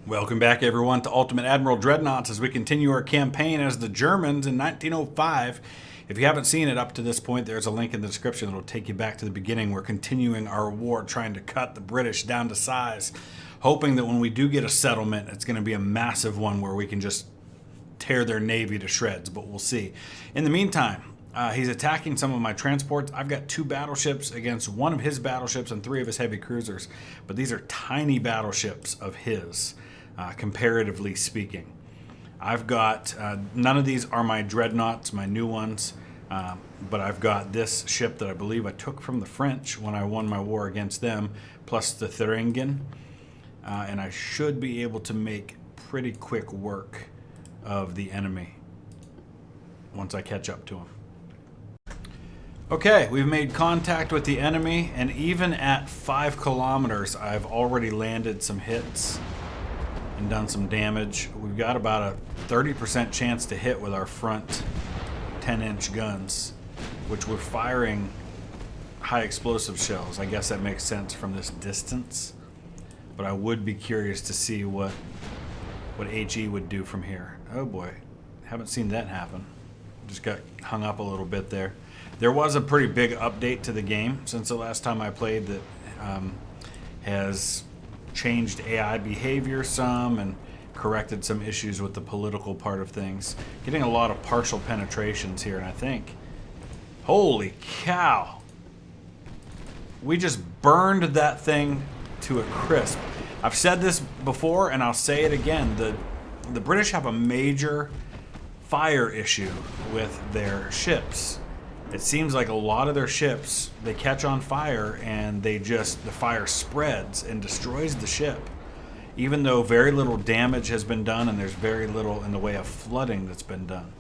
Welcome back, everyone, to Ultimate Admiral Dreadnoughts as we continue our campaign as the Germans in 1905. If you haven't seen it up to this point, there's a link in the description that will take you back to the beginning. We're continuing our war, trying to cut the British down to size, hoping that when we do get a settlement, it's going to be a massive one where we can just tear their navy to shreds, but we'll see. In the meantime, he's attacking some of my transports. I've got 2 battleships against 1 of his battleships and 3 of his heavy cruisers, but these are tiny battleships of his. Comparatively speaking, I've got none of these are my dreadnoughts, my new ones, but I've got this ship that I believe I took from the French when I won my war against them, plus the Thuringen, and I should be able to make pretty quick work of the enemy once I catch up to him. Okay, we've made contact with the enemy, and even at 5 kilometers, I've already landed some hits and done some damage. We've got about a 30% chance to hit with our front 10-inch guns, which we're firing high explosive shells. I guess that makes sense from this distance, but I would be curious to see what HE would do from here. Oh boy, haven't seen that happen. Just got hung up a little bit there. There was a pretty big update to the game since the last time I played that has changed AI behavior some and corrected some issues with the political part of things. Getting a lot of partial penetrations here, and I think, holy cow, we just burned that thing to a crisp. I've said this before and I'll say it again. The British have a major fire issue with their ships. It seems like a lot of their ships, they catch on fire and the fire spreads and destroys the ship. Even though very little damage has been done and there's very little in the way of flooding that's been done.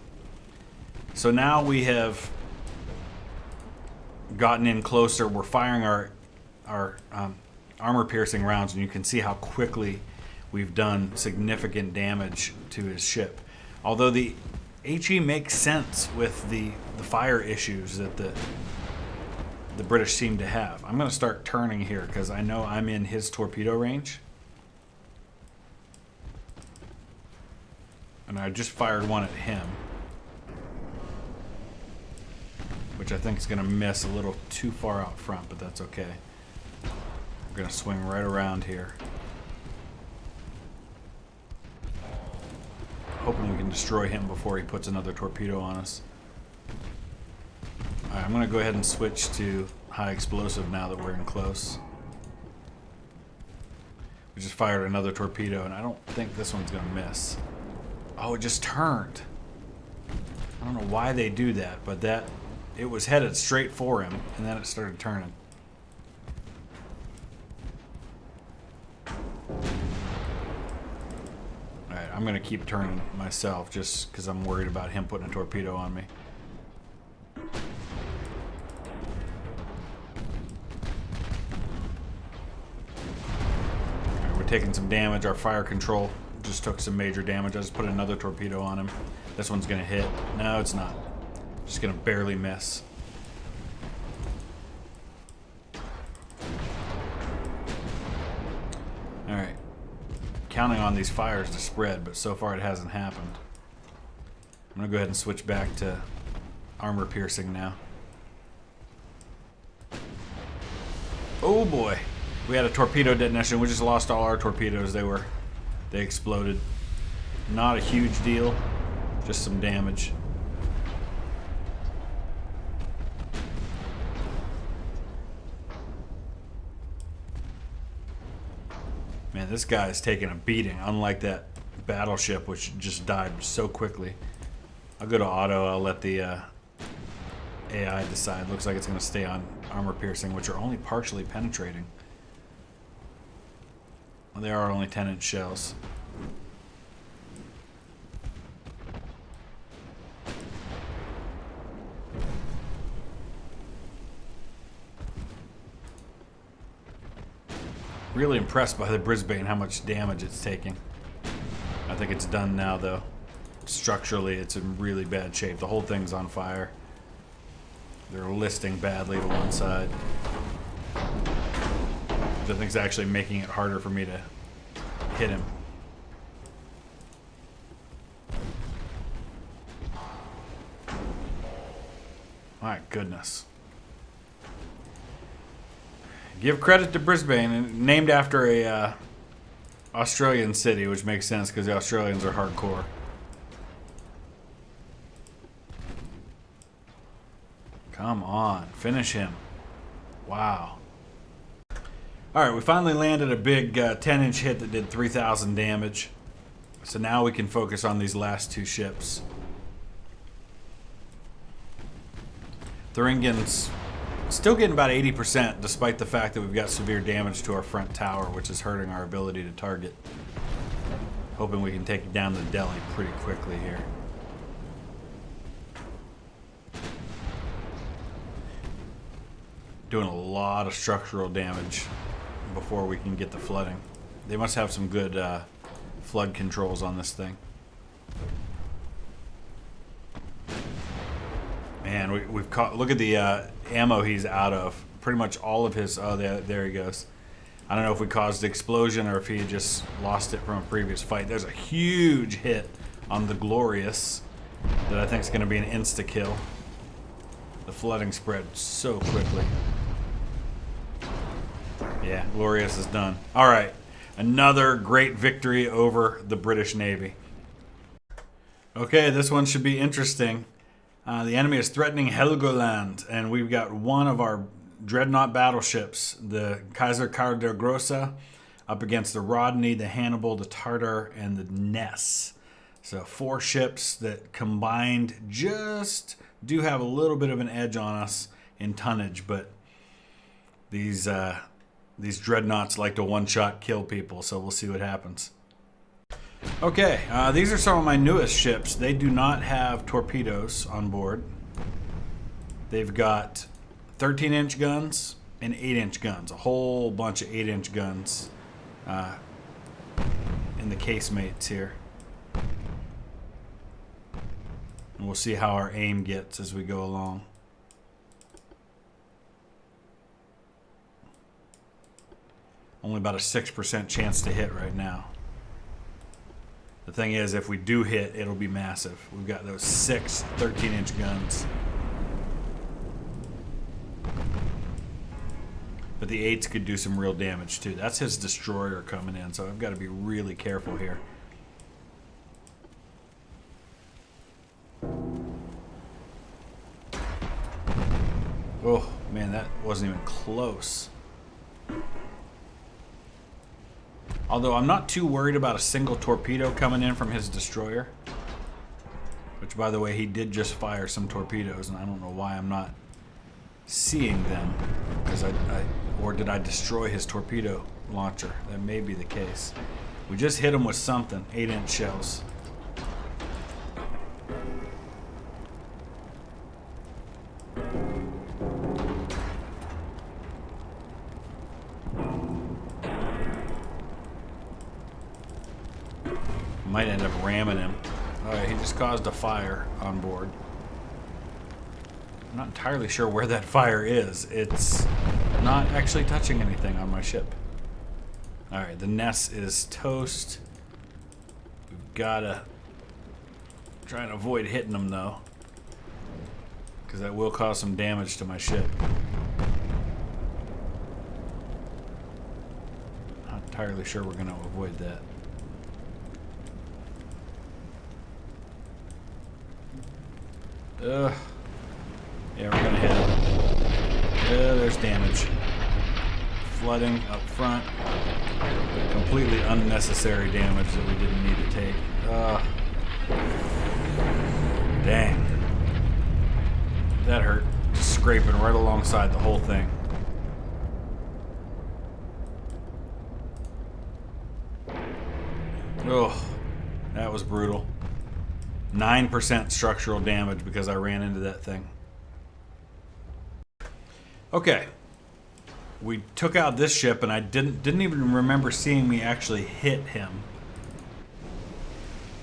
So now we have gotten in closer. We're firing our armor-piercing rounds, and you can see how quickly we've done significant damage to his ship. Although the HE makes sense with the fire issues that the British seem to have. I'm going to start turning here because I know I'm in his torpedo range. And I just fired one at him, which I think is going to miss a little too far out front, but that's okay. I'm going to swing right around here, hoping we can destroy him before he puts another torpedo on us. Alright, I'm going to go ahead and switch to high explosive now that we're in close. We just fired another torpedo, and I don't think this one's going to miss. Oh, it just turned. I don't know why they do that, but it was headed straight for him, and then it started turning. Alright, I'm going to keep turning myself just because I'm worried about him putting a torpedo on me. Alright, we're taking some damage. Our fire control just took some major damage. I just put another torpedo on him. This one's going to hit. No, it's not. Just going to barely miss. Alright. Counting on these fires to spread, but so far it hasn't happened. I'm going to go ahead and switch back to armor piercing now. Oh boy. We had a torpedo detonation. We just lost all our torpedoes. They exploded. Not a huge deal, just some damage. Man, this guy is taking a beating, unlike that battleship, which just died so quickly. I'll go to auto. I'll let the AI decide. Looks like it's going to stay on armor piercing, which are only partially penetrating. Well, they are only 10-inch shells. Really impressed by the Brisbane, how much damage it's taking. I think it's done now, though. Structurally, it's in really bad shape. The whole thing's on fire. They're listing badly to one side. I think it's actually making it harder for me to hit him. My goodness. Give credit to Brisbane, named after a Australian city, which makes sense because the Australians are hardcore. Come on, finish him. Wow. Alright, we finally landed a big 10-inch hit that did 3,000 damage. So now we can focus on these last two ships. Thuringian's still getting about 80%, despite the fact that we've got severe damage to our front tower, which is hurting our ability to target. Hoping we can take down the Delhi pretty quickly here. Doing a lot of structural damage before we can get the flooding. They must have some good flood controls on this thing. Man, we've caught. Look at the ammo he's out of. Pretty much all of his. Oh, there he goes. I don't know if we caused the explosion or if he just lost it from a previous fight. There's a huge hit on the Glorious that I think is going to be an insta-kill. The flooding spread so quickly. Yeah, Glorious is done. All right, another great victory over the British Navy. Okay, this one should be interesting. The enemy is threatening Helgoland, and we've got one of our dreadnought battleships, the Kaiser Karl der Grosse, up against the Rodney, the Hannibal, the Tartar, and the Ness. So 4 ships that combined just do have a little bit of an edge on us in tonnage, but these dreadnoughts like to one-shot kill people, so we'll see what happens. Okay, these are some of my newest ships. They do not have torpedoes on board. They've got 13-inch guns and 8-inch guns. A whole bunch of 8-inch guns in the casemates here. And we'll see how our aim gets as we go along. Only about a 6% chance to hit right now. The thing is, if we do hit, it'll be massive. We've got those 6 13-inch guns. But the 8s could do some real damage too. That's his destroyer coming in, so I've got to be really careful here. Oh, man, that wasn't even close. Although I'm not too worried about a single torpedo coming in from his destroyer. Which, by the way, he did just fire some torpedoes, and I don't know why I'm not seeing them. Because or did I destroy his torpedo launcher? That may be the case. We just hit him with something, 8-inch shells. Might end up ramming him. Alright, he just caused a fire on board. I'm not entirely sure where that fire is. It's not actually touching anything on my ship. Alright, the Ness is toast. We've gotta try and avoid hitting them though, because that will cause some damage to my ship. Not entirely sure we're gonna avoid that. Yeah, we're gonna hit him. There's damage. Flooding up front. Completely unnecessary damage that we didn't need to take. Dang. That hurt. Just scraping right alongside the whole thing. Oh, that was brutal. 9% structural damage because I ran into that thing. Okay. We took out this ship and I didn't even remember seeing me actually hit him.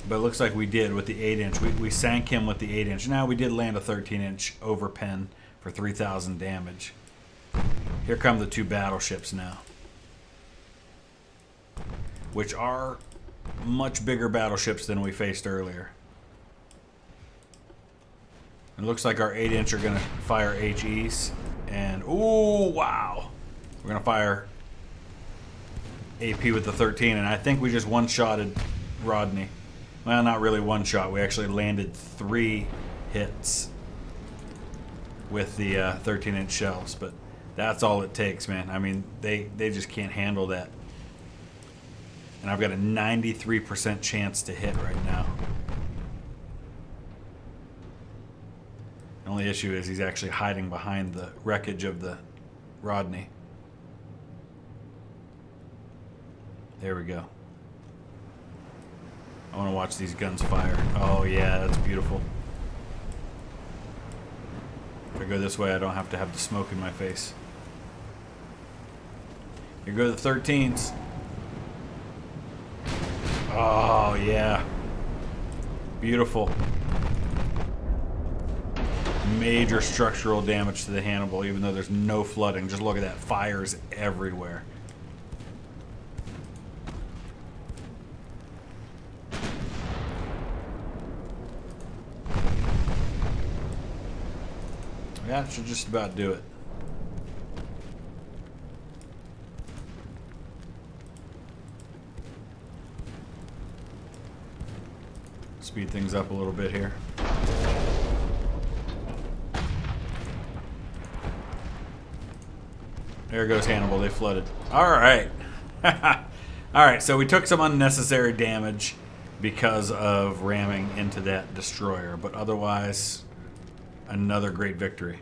But it looks like we did with the 8-inch. We sank him with the 8-inch. Now we did land a 13-inch overpen for 3,000 damage. Here come the 2 battleships now, which are much bigger battleships than we faced earlier. It looks like our 8-inch are going to fire HEs. And, ooh, wow. We're going to fire AP with the 13. And I think we just one-shotted Rodney. Well, not really one shot. We actually landed 3 hits with the 13-inch shells. But that's all it takes, man. I mean, they just can't handle that. And I've got a 93% chance to hit right now. The only issue is he's actually hiding behind the wreckage of the Rodney. There we go. I want to watch these guns fire. Oh yeah, that's beautiful. If I go this way, I don't have to have the smoke in my face. Here go the 13s. Oh yeah. Beautiful. Major structural damage to the Hannibal, even though there's no flooding. Just look at that. Fires everywhere. That should just about do it. Speed things up a little bit here. There goes Hannibal. They flooded. All right. All right, so we took some unnecessary damage because of ramming into that destroyer, but otherwise, another great victory.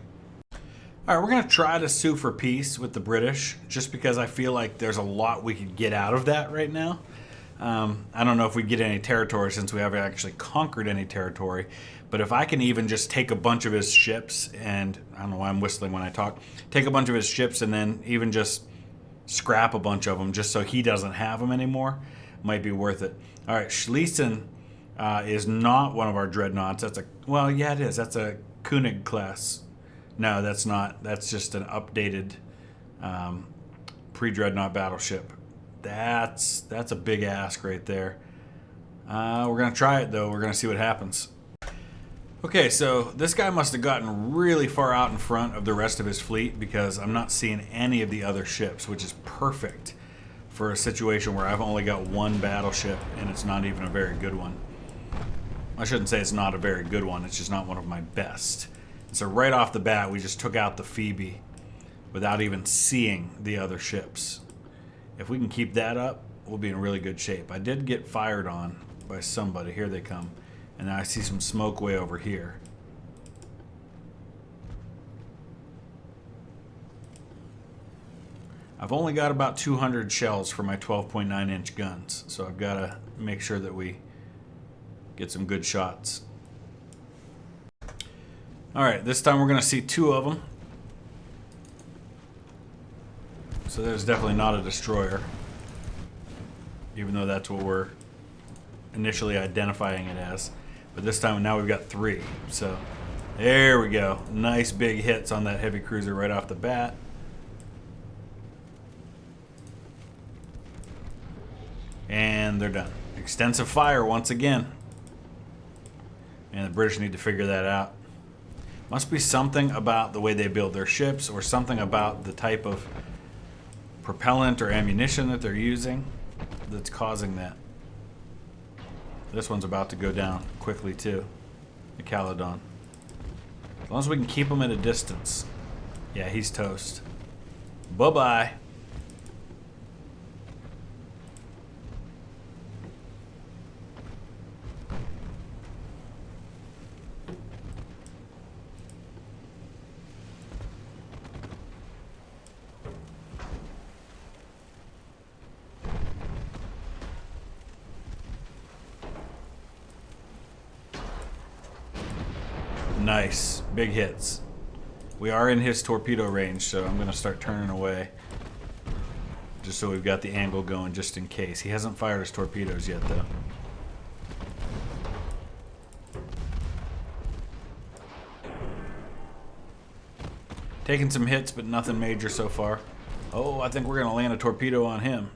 All right, we're going to try to sue for peace with the British, just because I feel like there's a lot we could get out of that right now. I don't know if we get any territory since we haven't actually conquered any territory, but if I can even just take a bunch of his ships, and I don't know why I'm whistling when I talk, take a bunch of his ships and then even just scrap a bunch of them just so he doesn't have them anymore, might be worth it. All right, Schlesien is not one of our dreadnoughts. That's a, well, yeah, it is. That's a König class. No, that's not. That's just an updated pre-dreadnought battleship. That's a big ask right there. We're going to try it, though. We're going to see what happens. Okay, so this guy must have gotten really far out in front of the rest of his fleet because I'm not seeing any of the other ships, which is perfect for a situation where I've only got one battleship and it's not even a very good one. I shouldn't say it's not a very good one. It's just not one of my best. So right off the bat, we just took out the Phoebe without even seeing the other ships. If we can keep that up, we'll be in really good shape. I did get fired on by somebody. Here they come. And now I see some smoke way over here. I've only got about 200 shells for my 12.9-inch guns, so I've got to make sure that we get some good shots. All right, this time we're going to see 2 of them. So there's definitely not a destroyer, even though that's what we're initially identifying it as. But this time now we've got 3. So there we go. Nice big hits on that heavy cruiser right off the bat. And they're done. Extensive fire once again. And the British need to figure that out. Must be something about the way they build their ships or something about the type of propellant or ammunition that they're using that's causing that. This one's about to go down quickly too. The Caledon. As long as we can keep him at a distance. Yeah, he's toast. Bye-bye. Nice. Big hits. We are in his torpedo range, so I'm going to start turning away. Just so we've got the angle going just in case. He hasn't fired his torpedoes yet, though. Taking some hits, but nothing major so far. Oh, I think we're going to land a torpedo on him.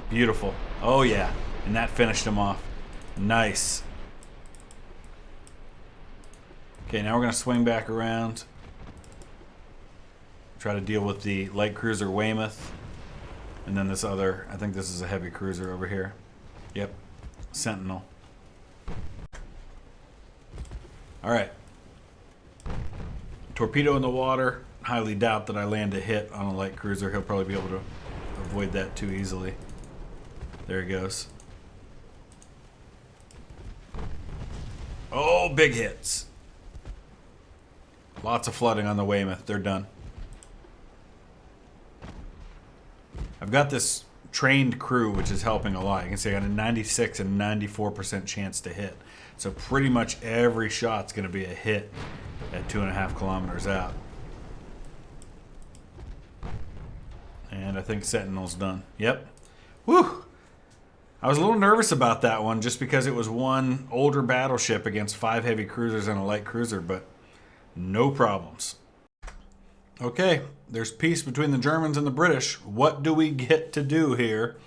Beautiful. Oh, yeah. And that finished him off. Nice. Okay, now we're going to swing back around. Try to deal with the light cruiser Weymouth. And then this other, I think this is a heavy cruiser over here. Yep, Sentinel. Alright. Torpedo in the water. Highly doubt that I land a hit on a light cruiser. He'll probably be able to avoid that too easily. There he goes. Oh, big hits. Lots of flooding on the Weymouth. They're done. I've got this trained crew, which is helping a lot. You can see I got a 96 and 94% chance to hit. So pretty much every shot's going to be a hit at 2.5 kilometers out. And I think Sentinel's done. Yep. Whew. I was a little nervous about that one just because it was one older battleship against 5 heavy cruisers and a light cruiser, but no problems. Okay, there's peace between the Germans and the British. What do we get to do here?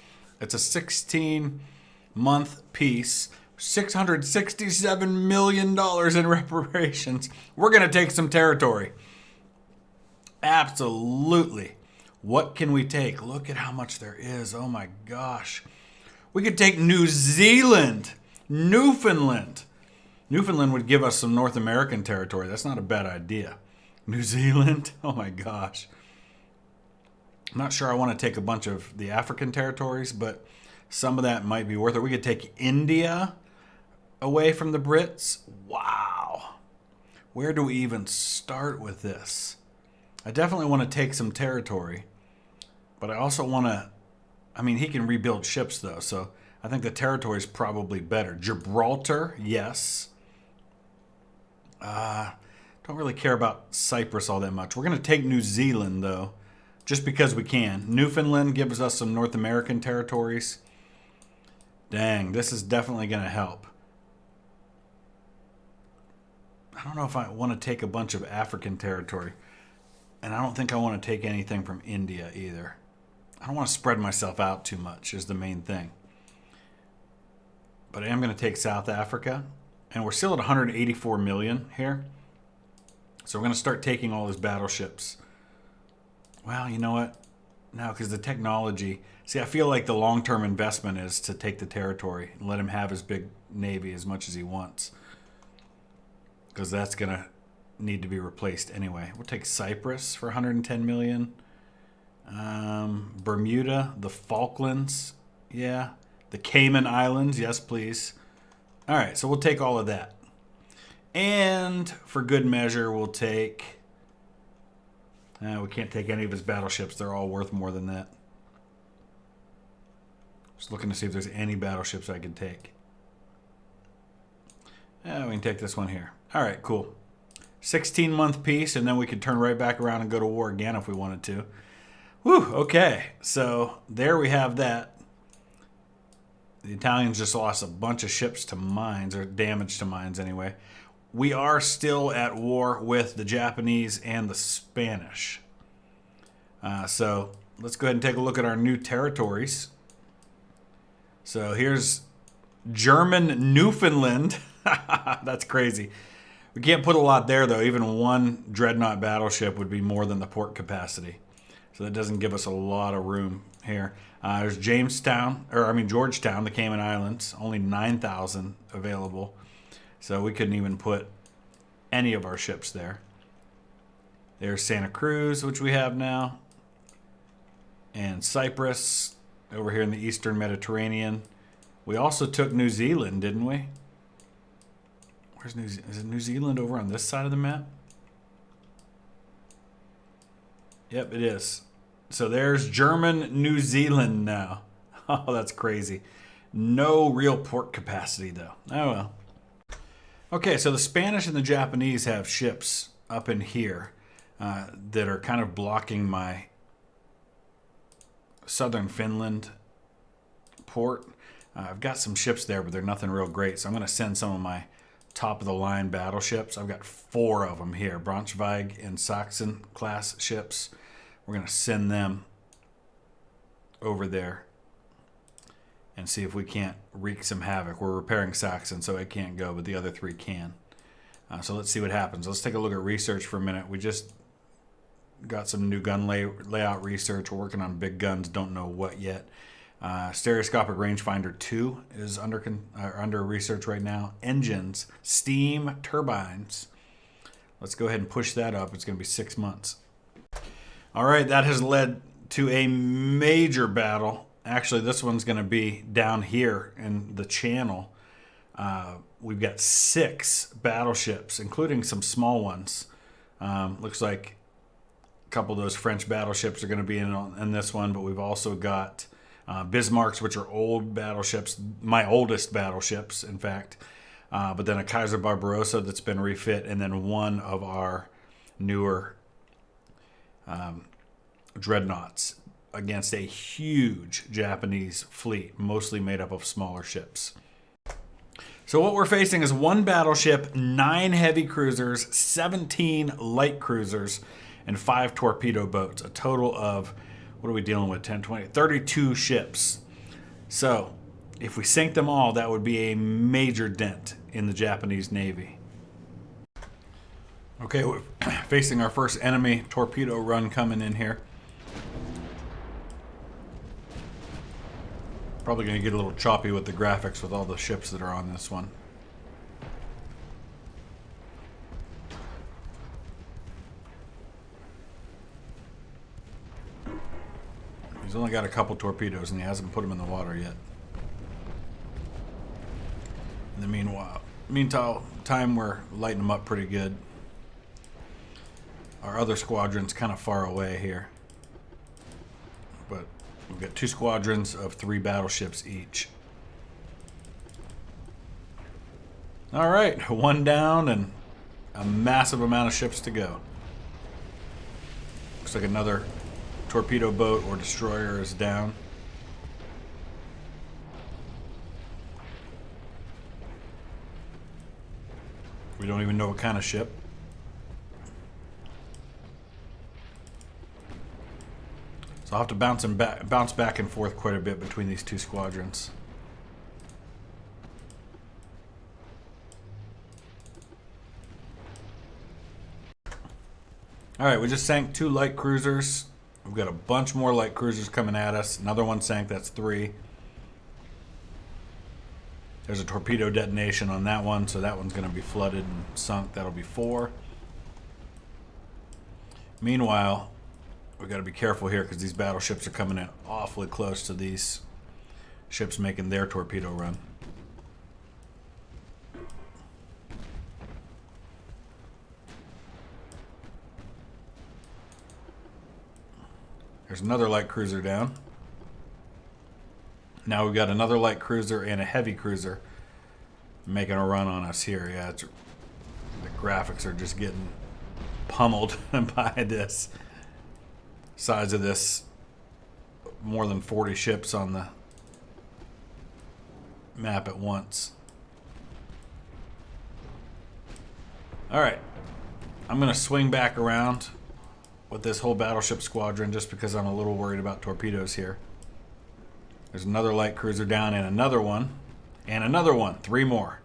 It's a 16-month peace. $667 million in reparations. We're going to take some territory. Absolutely. What can we take? Look at how much there is. Oh my gosh. We could take New Zealand. Newfoundland. Newfoundland would give us some North American territory. That's not a bad idea. New Zealand? Oh my gosh. I'm not sure I want to take a bunch of the African territories, but some of that might be worth it. We could take India away from the Brits. Wow. Where do we even start with this? I definitely want to take some territory, but I also want to, I mean, he can rebuild ships though, so I think the territory is probably better. Gibraltar, yes. Don't really care about Cyprus all that much. We're going to take New Zealand, though, just because we can. Newfoundland gives us some North American territories. Dang, this is definitely going to help. I don't know if I want to take a bunch of African territory. And I don't think I want to take anything from India either. I don't want to spread myself out too much is the main thing. But I am going to take South Africa. And we're still at 184 million here. So we're going to start taking all his battleships. Well, you know what? No, because the technology... See, I feel like the long-term investment is to take the territory and let him have his big navy as much as he wants. Because that's going to need to be replaced anyway. We'll take Cyprus for 110 million. Bermuda, the Falklands. Yeah. The Cayman Islands. Yes, please. All right, so we'll take all of that. And for good measure, we'll take... we can't take any of his battleships. They're all worth more than that. Just looking to see if there's any battleships I could take. We can take this one here. All right, cool. 16-month peace, and then we could turn right back around and go to war again if we wanted to. Whew, okay. So there we have that. The Italians just lost a bunch of ships to mines, or damage to mines anyway. We are still at war with the Japanese and the Spanish. So let's go ahead and take a look at our new territories. So here's German Newfoundland. That's crazy. We can't put a lot there, though. Even one dreadnought battleship would be more than the port capacity. So that doesn't give us a lot of room here. There's Georgetown, the Cayman Islands. Only 9,000 available. So we couldn't even put any of our ships there. There's Santa Cruz, which we have now. And Cyprus, over here in the Eastern Mediterranean. We also took New Zealand, didn't we? Where's New Zealand? Is it New Zealand over on this side of the map? Yep, it is. So there's German New Zealand now. Oh, that's crazy. No real port capacity, though. Oh, well. Okay, so the Spanish and the Japanese have ships up in here that are kind of blocking my southern Finland port. I've got some ships there, but they're nothing real great. So I'm going to send some of my top-of-the-line battleships. I've got 4 of them here. Braunschweig and Sachsen class ships. We're going to send them over there and see if we can't wreak some havoc. We're repairing Saxon, so it can't go, but the other 3 can. So let's see what happens. Let's take a look at research for a minute. We just got some new gun layout research. We're working on big guns. Don't know what yet. Stereoscopic rangefinder 2 is under research right now. Engines, steam turbines. Let's go ahead and push that up. It's going to be 6 months. All right, that has led to a major battle. Actually, this one's going to be down here in the channel. We've got 6 battleships, including some small ones. Looks like a couple of those French battleships are going to be in this one, but we've also got Bismarcks, which are old battleships, my oldest battleships, in fact. But then a Kaiser Barbarossa that's been refit, and then one of our newer dreadnoughts against a huge Japanese fleet, mostly made up of smaller ships. So what we're facing is 1 battleship, 9 heavy cruisers, 17 light cruisers, and 5 torpedo boats. A total of, what are we dealing with, 10, 20, 32 ships. So if we sink them all, that would be a major dent in the Japanese Navy. Okay, we're facing our first enemy torpedo run coming in here. Probably going to get a little choppy with the graphics with all the ships that are on this one. He's only got a couple torpedoes and he hasn't put them in the water yet. In the meantime, we're lighting them up pretty good. Our other squadron's kind of far away here. But we've got 2 squadrons of 3 battleships each. All right, 1 down and a massive amount of ships to go. Looks like another torpedo boat or destroyer is down. We don't even know what kind of ship. So I'll have to bounce back and forth quite a bit between these 2 squadrons. All right, we just sank 2 light cruisers. We've got a bunch more light cruisers coming at us. Another one sank, that's 3. There's a torpedo detonation on that one, so that one's going to be flooded and sunk. That'll be 4. Meanwhile, we've got to be careful here because these battleships are coming in awfully close to these ships making their torpedo run. There's another light cruiser down. Now we've got another light cruiser and a heavy cruiser making a run on us here. Yeah, the graphics are just getting pummeled by this size of this. More than 40 ships on the map at once. All right, I'm going to swing back around with this whole battleship squadron just because I'm a little worried about torpedoes here. There's another light cruiser down and another one. And another one. 3 more.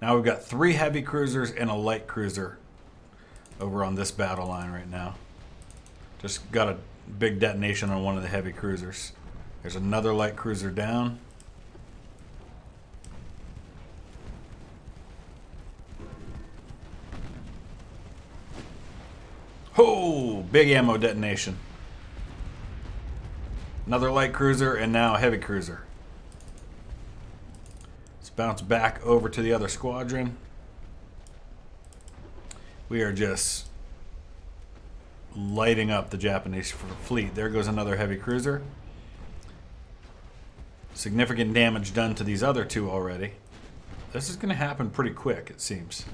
Now we've got 3 heavy cruisers and a light cruiser over on this battle line right now. Just got a big detonation on one of the heavy cruisers. There's another light cruiser down. Oh, big ammo detonation. Another light cruiser and now a heavy cruiser. Let's bounce back over to the other squadron. We are just lighting up the Japanese fleet. There goes another heavy cruiser. Significant damage done to these other 2 already. This is going to happen pretty quick, it seems.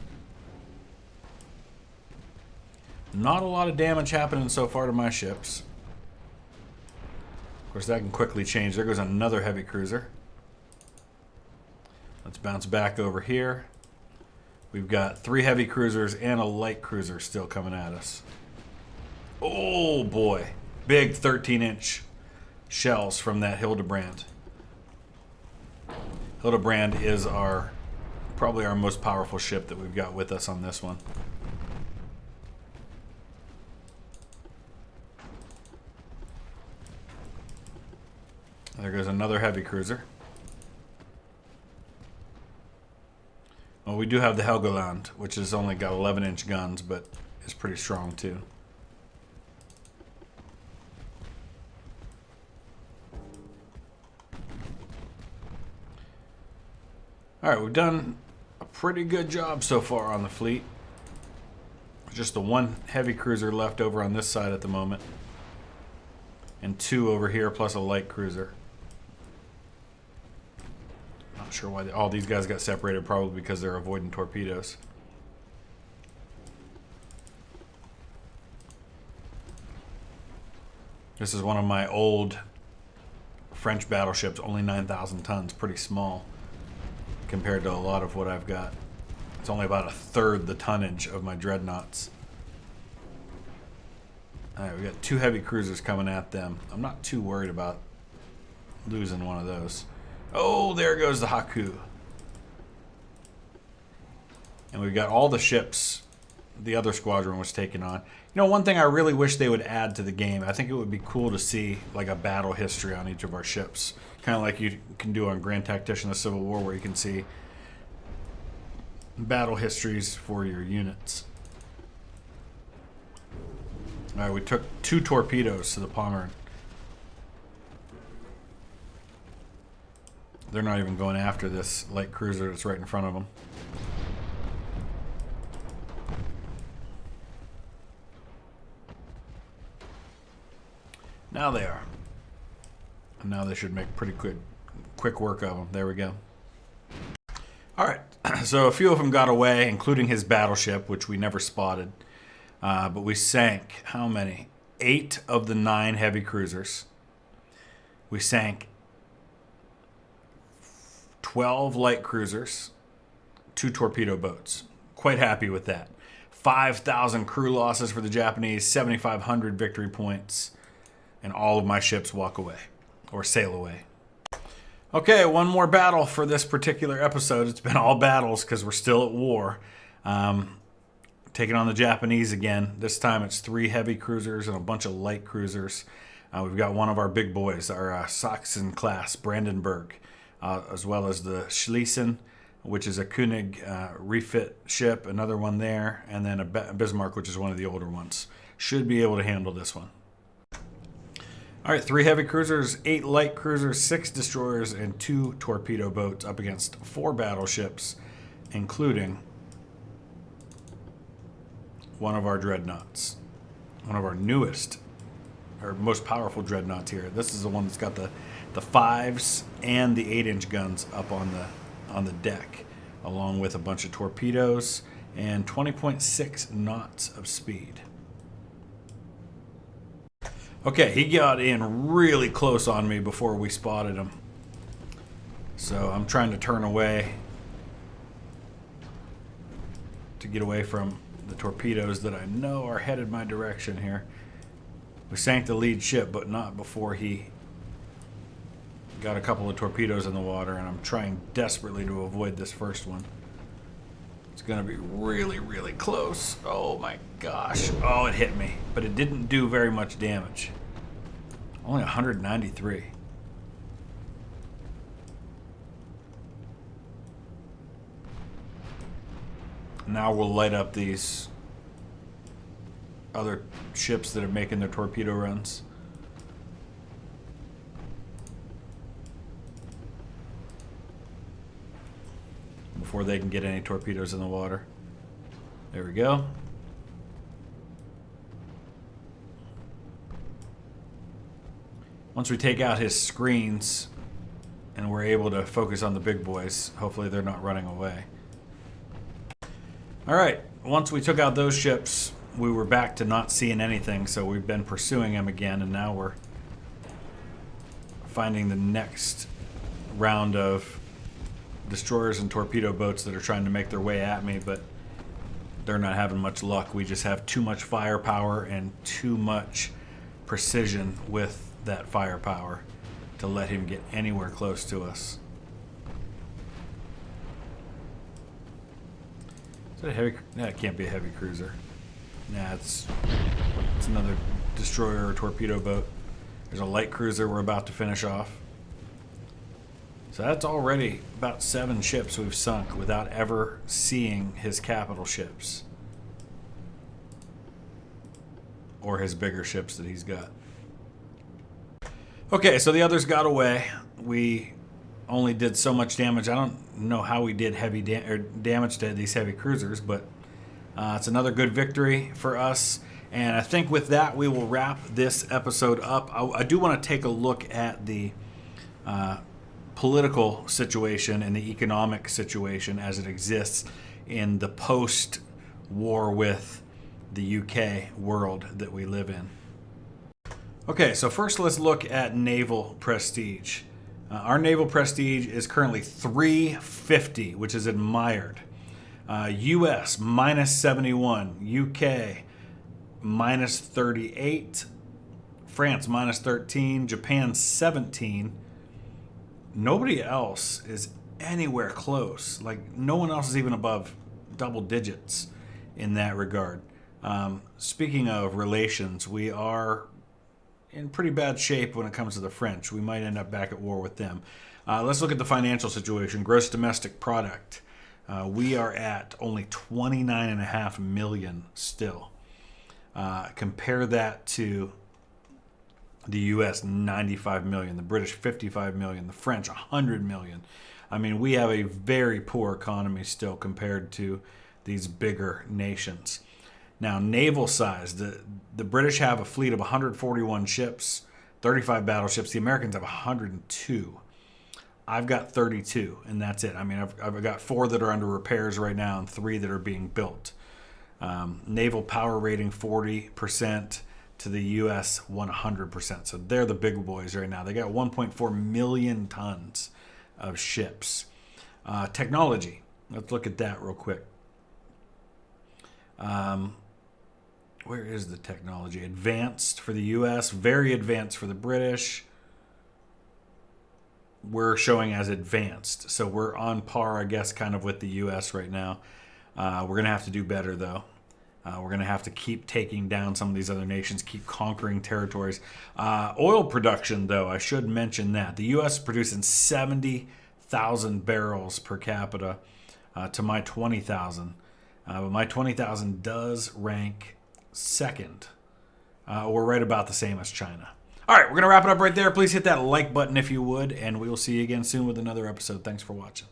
Not a lot of damage happening so far to my ships. Of course, that can quickly change. There goes another heavy cruiser. Let's bounce back over here. We've got 3 heavy cruisers and a light cruiser still coming at us. Oh boy. Big 13-inch shells from that Hildebrand. Hildebrand is our Probably our most powerful ship that we've got with us on this one. There goes another heavy cruiser. Well, we do have the Helgoland, which has only got 11-inch guns, but is pretty strong too. Alright, we've done a pretty good job so far on the fleet. Just the one heavy cruiser left over on this side at the moment. And 2 over here, plus a light cruiser. Not sure why all these guys got separated, probably because they're avoiding torpedoes. This is one of my old French battleships, only 9,000 tons, pretty small compared to a lot of what I've got. It's only about 1/3 the tonnage of my dreadnoughts. Alright, we got 2 heavy cruisers coming at them. I'm not too worried about losing one of those. Oh, there goes the Haku. And we've got all the ships the other squadron was taking on. You know, one thing I really wish they would add to the game, I think it would be cool to see like a battle history on each of our ships. Kind of like you can do on Grand Tactician of Civil War, where you can see battle histories for your units. Alright, we took 2 torpedoes to the Pommern. They're not even going after this light cruiser that's right in front of them. Now they are. And now they should make pretty quick work of them. There we go. Alright, so a few of them got away, including his battleship, which we never spotted. But we sank, how many? 8 of the 9 heavy cruisers. We sank 12 light cruisers, 2 torpedo boats. Quite happy with that. 5,000 crew losses for the Japanese, 7,500 victory points, and all of my ships walk away, or sail away. Okay, one more battle for this particular episode. It's been all battles because we're still at war. Taking on the Japanese again. This time it's 3 heavy cruisers and a bunch of light cruisers. We've got one of our big boys, our Sachsen class Brandenburg, as well as the Schlesien, which is a König refit ship, another one there, and then a Bismarck, which is one of the older ones. Should be able to handle this one. All right, 3 heavy cruisers, 8 light cruisers, 6 destroyers, and 2 torpedo boats up against 4 battleships, including one of our dreadnoughts. One of our newest, or most powerful dreadnoughts here. This is the one that's got the 5s and the 8-inch guns up on the deck, along with a bunch of torpedoes and 20.6 knots of speed. Okay, he got in really close on me before we spotted him. So I'm trying to turn away to get away from the torpedoes that I know are headed my direction here. We sank the lead ship, but not before he got a couple of torpedoes in the water, and I'm trying desperately to avoid this first one. It's going to be really, really close. Oh my gosh. Oh, it hit me, but it didn't do very much damage. Only 193. Now we'll light up these other ships that are making their torpedo runs. Before they can get any torpedoes in the water. There we go. Once we take out his screens and we're able to focus on the big boys, hopefully they're not running away. Alright, once we took out those ships, we were back to not seeing anything, so we've been pursuing them again, and now we're finding the next round of destroyers and torpedo boats that are trying to make their way at me, but they're not having much luck. We just have too much firepower and too much precision with that firepower to let him get anywhere close to us. Is that a heavy? That can't be a heavy cruiser. Nah, it's another destroyer or torpedo boat. There's a light cruiser we're about to finish off. So that's already about 7 ships we've sunk without ever seeing his capital ships. Or his bigger ships that he's got. Okay, so the others got away. We only did so much damage. I don't know how we did heavy damage to these heavy cruisers, but it's another good victory for us. And I think with that, we will wrap this episode up. I do want to take a look at the political situation and the economic situation as it exists in the post-war with the UK world that we live in. Okay, so first let's look at naval prestige. Our naval prestige is currently 350, which is admired. US minus 71, UK minus 38, France minus 13, Japan 17. Nobody else is anywhere close. Like, no one else is even above double digits in that regard. Speaking of relations, we are in pretty bad shape when it comes to the French. We might end up back at war with them. Let's look at the financial situation. Gross domestic product. We are at only 29.5 million still. Compare that to the US, 95 million, the British, 55 million, the French, 100 million. I mean, we have a very poor economy still compared to these bigger nations. Now, naval size, the British have a fleet of 141 ships, 35 battleships. The Americans have 102. I've got 32, and that's it. I mean, I've got 4 that are under repairs right now and 3 that are being built. Naval power rating 40%. To the U.S. 100%. So they're the big boys right now. They got 1.4 million tons of ships. Technology. Let's look at that real quick. Where is the technology? Advanced for the U.S., very advanced for the British. We're showing as advanced. So we're on par, I guess, kind of with the U.S. right now. We're going to have to do better, though. We're going to have to keep taking down some of these other nations, keep conquering territories. Oil production, though, I should mention that. The U.S. is producing 70,000 barrels per capita to my 20,000. But my 20,000 does rank second. We're right about the same as China. All right, we're going to wrap it up right there. Please hit that like button if you would, and we will see you again soon with another episode. Thanks for watching.